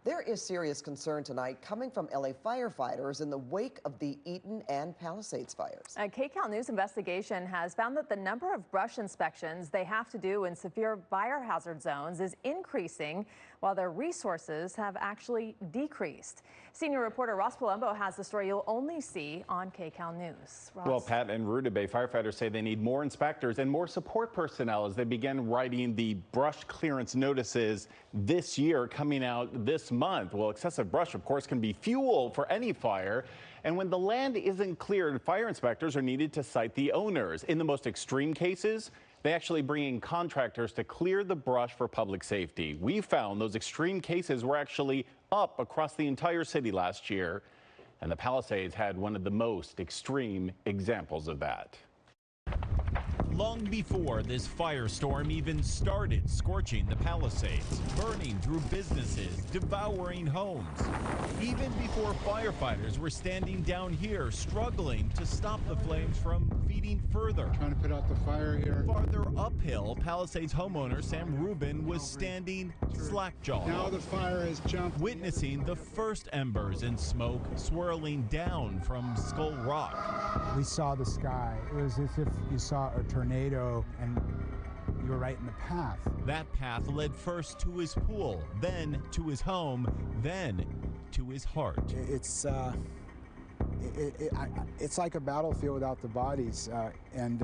There is serious concern tonight coming from LA firefighters in the wake of the Eaton and Palisades fires. A KCAL News investigation has found that the number of brush inspections they have to do in severe fire hazard zones is increasing, while their resources have actually decreased. Senior reporter Ross Palumbo has the story you'll only see on KCAL News. Ross. Well, Pat, and Ruta Bay firefighters say they need more inspectors and more support personnel as they begin writing the brush clearance notices this year, coming out this month. Well, excessive brush, of course, can be fuel for any fire. And when the land isn't cleared, fire inspectors are needed to cite the owners. In the most extreme cases, they actually bring in contractors to clear the brush for public safety. We found those extreme cases were actually up across the entire city last year, and the Palisades had one of the most extreme examples of that. Long before this firestorm even started scorching the Palisades, burning through businesses, devouring homes. Even before firefighters were standing down here struggling to stop the flames from feeding further. Trying to put out the fire here. Farther uphill, Palisades homeowner Sam Rubin was standing slack-jawed. Now the fire has jumped. Witnessing the first embers and smoke swirling down from Skull Rock. We saw the sky. It was as if you saw a tornado and you were right in the path. That path led first to his pool, then to his home, then to his heart. It's like a battlefield without the bodies, and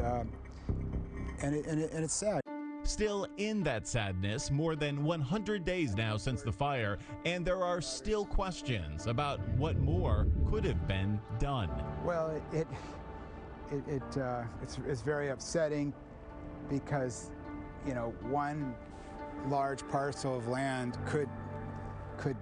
it's sad. Still in that sadness, more than 100 days now since the fire, and there are still questions about what more could have been done. Well, it's very upsetting because, you know, one large parcel of land could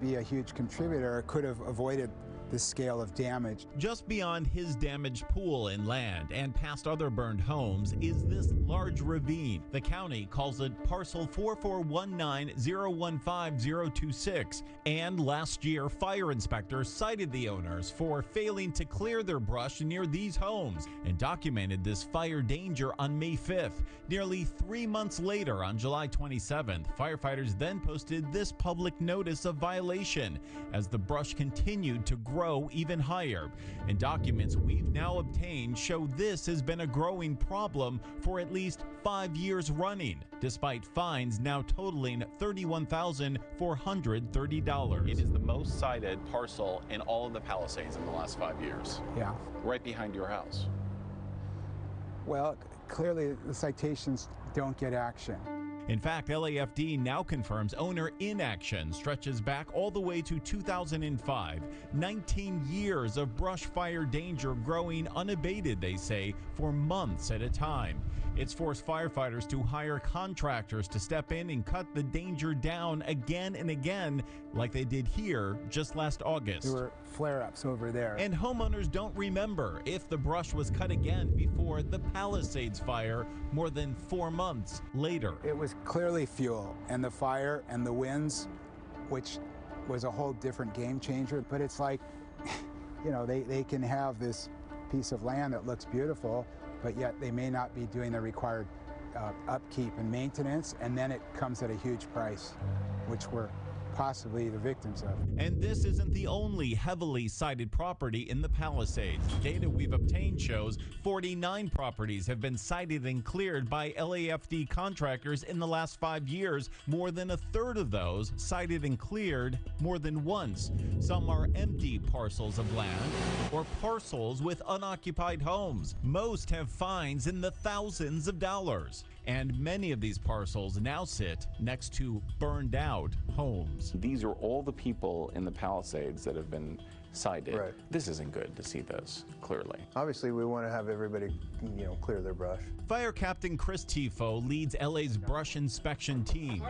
be a huge contributor, could have avoided this scale of damage. Just beyond his damaged pool and land and past other burned homes is this large ravine. The county calls it parcel 44190150026. And last year, fire inspectors cited the owners for failing to clear their brush near these homes and documented this fire danger on May 5th. Nearly 3 months later, on July 27th, firefighters then posted this public notice of violation as the brush continued to grow even higher. And documents we've now obtained show this has been a growing problem for at least 5 years running, despite fines now totaling $31,430. It is the most cited parcel in all of the Palisades in the last 5 years. Yeah. Right behind your house. Well, clearly the citations don't get action. In fact, LAFD now confirms owner inaction stretches back all the way to 2005. 19 years of brush fire danger growing unabated, they say, for months at a time. It's forced firefighters to hire contractors to step in and cut the danger down again and again, like they did here just last August. There were flare-ups over there. And homeowners don't remember if the brush was cut again before the Palisades fire more than 4 months later. It was clearly fuel, and the fire and the winds, which was a whole different game changer. But it's like, you know, they can have this piece of land that looks beautiful, but yet they may not be doing the required upkeep and maintenance, and then it comes at a huge price, which we're possibly the victims of. And this isn't the only heavily cited property in the Palisades. Data we've obtained shows 49 properties have been cited and cleared by LAFD contractors in the last 5 years. More than a third of those cited and cleared more than once. Some are empty parcels of land or parcels with unoccupied homes. Most have fines in the thousands of dollars. And many of these parcels now sit next to burned out homes. These are all the people in the Palisades that have been cited. Right. This isn't good to see this, clearly. Obviously, we want to have everybody, you know, clear their brush. Fire Captain Chris Tifo leads LA's brush inspection team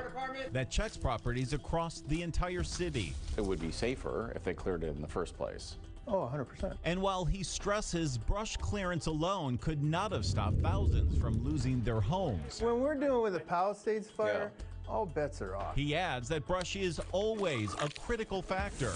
that checks properties across the entire city. It would be safer if they cleared it in the first place. Oh, 100%. And while he stresses brush clearance alone could not have stopped thousands from losing their homes, When we're dealing with a Palisades fire, all bets are off. he adds that brush is always a critical factor,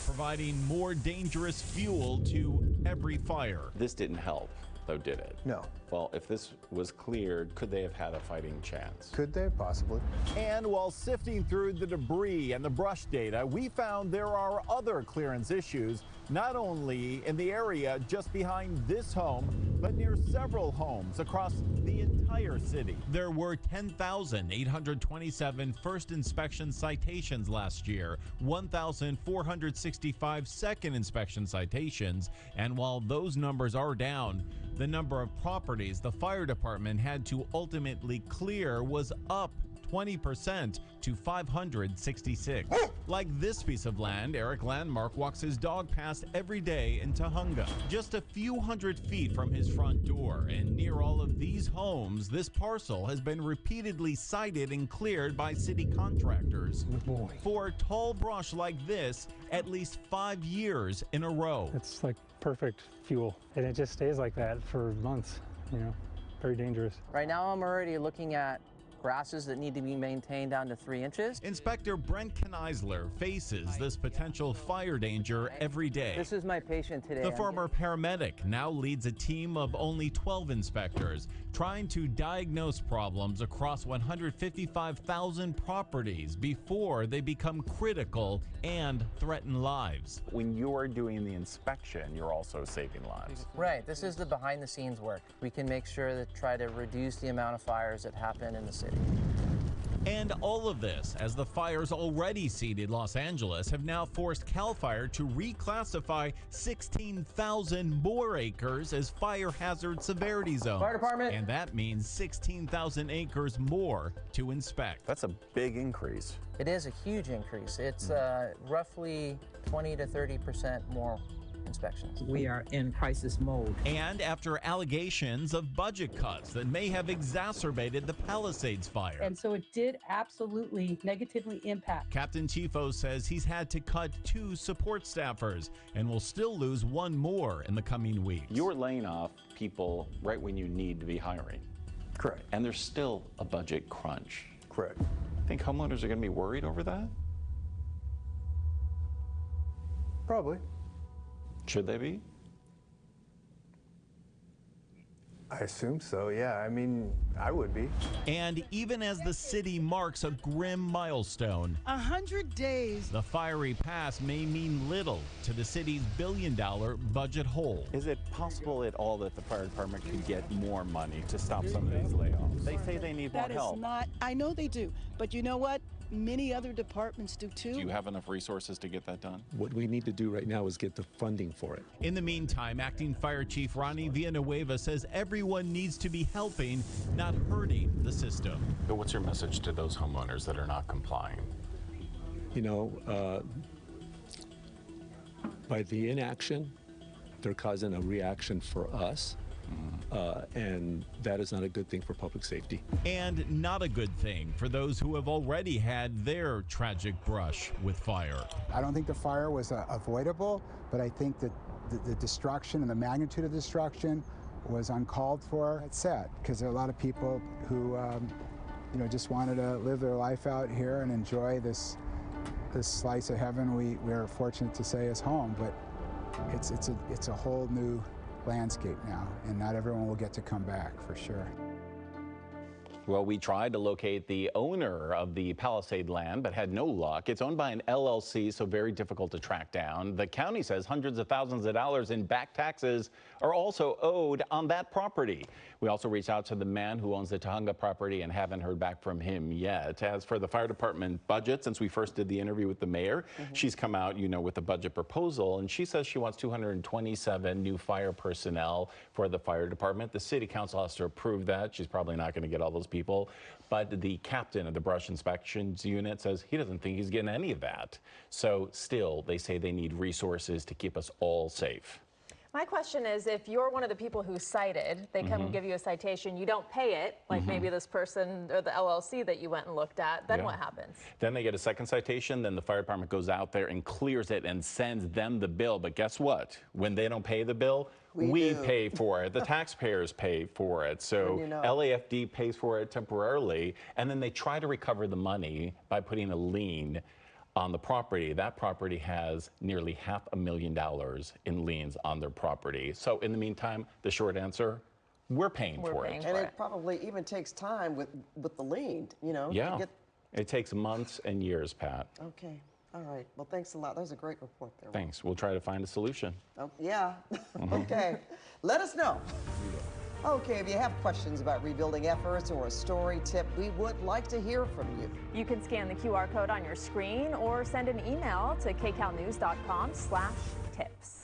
providing more dangerous fuel to every fire. This didn't help. though, did it? No. Well, if this was cleared, could they have had a fighting chance? Could they? Possibly. And while sifting through the debris and the brush data, we found there are other clearance issues, not only in the area just behind this home, but near several homes across the entire city. There were 10,827 first inspection citations last year, 1,465 second inspection citations, and while those numbers are down, the number of properties the fire department had to ultimately clear was up 20% to 566. Like this piece of land, Eric Landmark walks his dog past every day in Tujunga, just a few hundred feet from his front door. And near all of these homes, this parcel has been repeatedly cited and cleared by city contractors for tall brush like this at least 5 years in a row. It's like perfect fuel, and it just stays like that for months, you know, very dangerous. Right now I'm already looking at grasses that need to be maintained down to 3 inches. Inspector Brent Kneisler faces this potential fire danger every day. This is my patient today. The former paramedic now leads a team of only 12 inspectors trying to diagnose problems across 155,000 properties before they become critical and threaten lives. When you're doing the inspection, you're also saving lives. Right, this is the behind the scenes work. We can make sure that try to reduce the amount of fires that happen in the city. And all of this as the fires already seeded Los Angeles have now forced CAL FIRE to reclassify 16,000 more acres as fire hazard severity zones. Fire department. And that means 16,000 acres more to inspect. That's a big increase. It is a huge increase. It's roughly 20 to 30% more inspections. We are in crisis mode. And after allegations of budget cuts that may have exacerbated the Palisades fire. And so it did absolutely negatively impact. Captain Tifo says he's had to cut 2 support staffers and will still lose 1 more in the coming weeks. You're laying off people right when you need to be hiring. Correct. And there's still a budget crunch. Correct. Think homeowners are going to be worried over that? Probably. Should they be? I assume so, yeah. I mean, I would be. And even as the city marks a grim milestone, 100 days. the fiery past may mean little to the city's billion-dollar budget hole. Is it possible at all that the fire department could get more money to stop some of these layoffs? They say they need more That help. is not, I know they do, but you know what? Many other departments do too. Do you have enough resources to get that done? What we need to do right now is get the funding for it. In the meantime, Acting Fire Chief Ronnie Villanueva says everyone needs to be helping, not hurting the system. But what's your message to those homeowners that are not complying? You know, by the inaction, they're causing a reaction for us. And that is not a good thing for public safety. And not a good thing for those who have already had their tragic brush with fire. I don't think the fire was avoidable, but I think that the destruction and the magnitude of the destruction was uncalled for. It's sad because there are a lot of people who you know, just wanted to live their life out here and enjoy this slice of heaven we're fortunate to say is home. But it's a whole new landscape now, and not everyone will get to come back, for sure. Well, we tried to locate the owner of the Palisade land, but had no luck. It's owned by an LLC, so very difficult to track down. The county says hundreds of thousands of dollars in back taxes are also owed on that property. We also reached out to the man who owns the Tujunga property and haven't heard back from him yet. As for the fire department budget, since we first did the interview with the mayor, she's come out, you know, with a budget proposal, and she says she wants 227 new fire personnel for the fire department. The city council has to approve that. She's probably not going to get all those people, but the captain of the brush inspections unit says he doesn't think he's getting any of that. So still, they say they need resources to keep us all safe. My question is, if you're one of the people who cited, they come and give you a citation, you don't pay it, like maybe this person or the LLC that you went and looked at, then what happens? Then they get a second citation, then the fire department goes out there and clears it and sends them the bill. But guess what? When they don't pay the bill, we pay for it. The taxpayers pay for it. So LAFD pays for it temporarily, and then they try to recover the money by putting a lien on the property. That property has nearly $500,000 in liens on their property. So in the meantime, the short answer, we're paying for it. And it probably even takes time with the lien, you know. Yeah, to get... it takes months and years, Pat. Okay, all right. Well, thanks a lot. That was a great report there. Thanks. We'll try to find a solution. Oh, yeah. Okay. Let us know. Okay, if you have questions about rebuilding efforts or a story tip, we would like to hear from you. You can scan the QR code on your screen or send an email to kcalnews.com/tips.